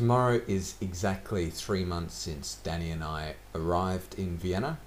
Tomorrow is exactly 3 months since Danny and I arrived in Vienna.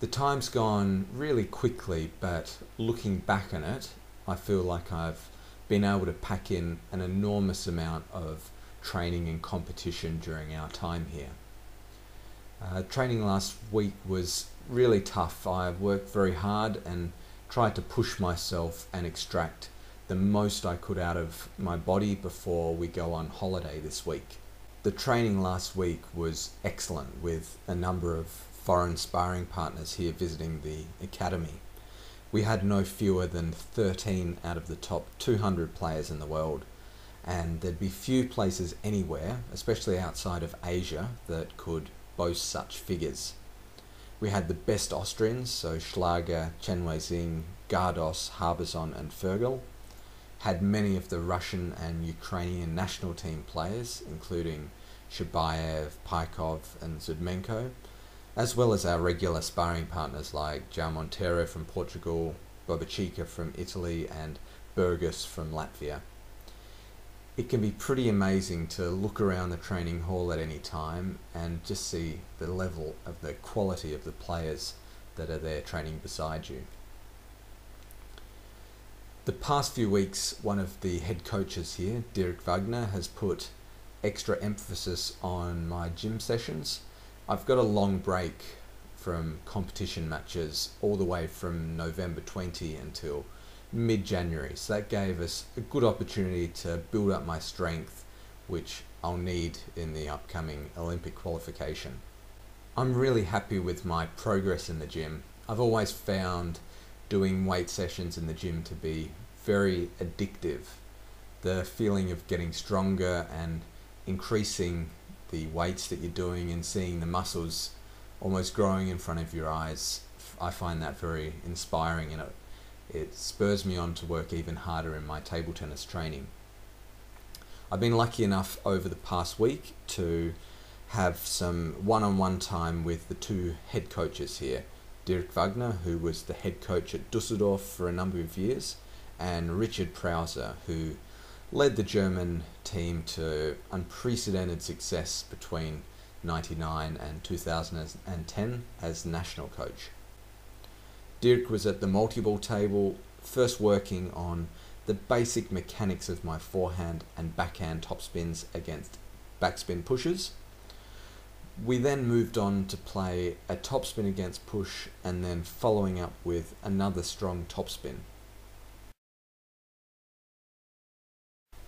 The time's gone really quickly, but looking back on it, I feel like I've been able to pack in an enormous amount of training and competition during our time here. Training last week was really tough. I worked very hard and tried to push myself and extract the most I could out of my body before we go on holiday this week. The training last week was excellent, with a number of foreign sparring partners here visiting the academy. We had no fewer than 13 out of the top 200 players in the world, and there'd be few places anywhere, especially outside of Asia, that could boast such figures. We had the best Austrians, so Schlager, Chenweizing, Gardos, Harbison and Fergal. Had many of the Russian and Ukrainian national team players, including Shabayev, Paikov and Zudmenko, as well as our regular sparring partners like João Monteiro from Portugal, Bobachica from Italy and Burgos from Latvia. It can be pretty amazing to look around the training hall at any time and just see the level of the quality of the players that are there training beside you. The past few weeks, one of the head coaches here, Dirk Wagner, has put extra emphasis on my gym sessions. I've got a long break from competition matches all the way from November 20 until mid-January, so that gave us a good opportunity to build up my strength, which I'll need in the upcoming Olympic qualification. I'm really happy with my progress in the gym. I've always found doing weight sessions in the gym to be very addictive. The feeling of getting stronger and increasing the weights that you're doing and seeing the muscles almost growing in front of your eyes, I find that very inspiring, and it spurs me on to work even harder in my table tennis training. I've been lucky enough over the past week to have some one-on-one time with the two head coaches here, Dirk Wagner, who was the head coach at Dusseldorf for a number of years, and Richard Prause, who led the German team to unprecedented success between 1999 and 2010 as national coach. Dirk was at the multi-ball table, first working on the basic mechanics of my forehand and backhand topspins against backspin pushes. We then moved on to play a topspin against push, and then following up with another strong topspin.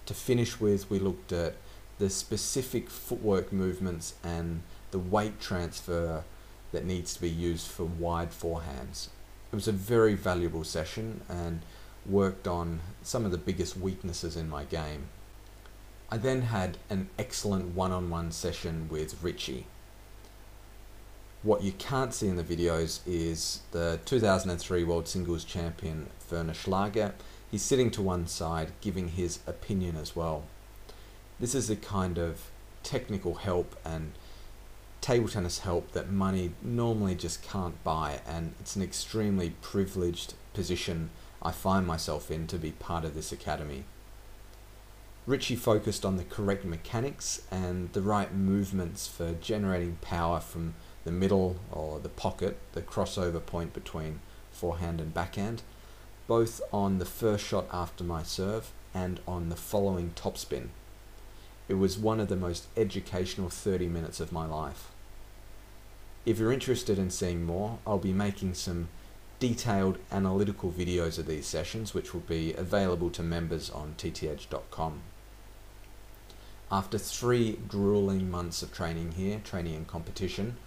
To finish with, we looked at the specific footwork movements and the weight transfer that needs to be used for wide forehands. It was a very valuable session and worked on some of the biggest weaknesses in my game. I then had an excellent one-on-one session with Richie. What you can't see in the videos is the 2003 World Singles Champion Werner Schlager. He's sitting to one side giving his opinion as well. This is the kind of technical help and table tennis help that money normally just can't buy, and it's an extremely privileged position I find myself in to be part of this academy. Richie focused on the correct mechanics and the right movements for generating power from the middle or the pocket, the crossover point between forehand and backhand, both on the first shot after my serve and on the following topspin. It was one of the most educational 30 minutes of my life. If you're interested in seeing more, I'll be making some detailed analytical videos of these sessions, which will be available to members on tth.com. After 3 grueling months of training here, training and competition,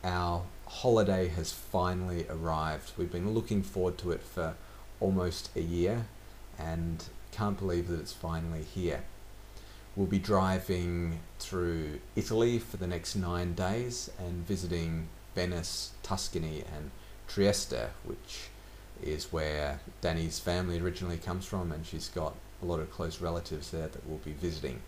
our holiday has finally arrived. We've been looking forward to it for almost a year and can't believe that it's finally here. We'll be driving through Italy for the next 9 days and visiting Venice, Tuscany and Trieste, which is where Danny's family originally comes from, and she's got a lot of close relatives there that we'll be visiting.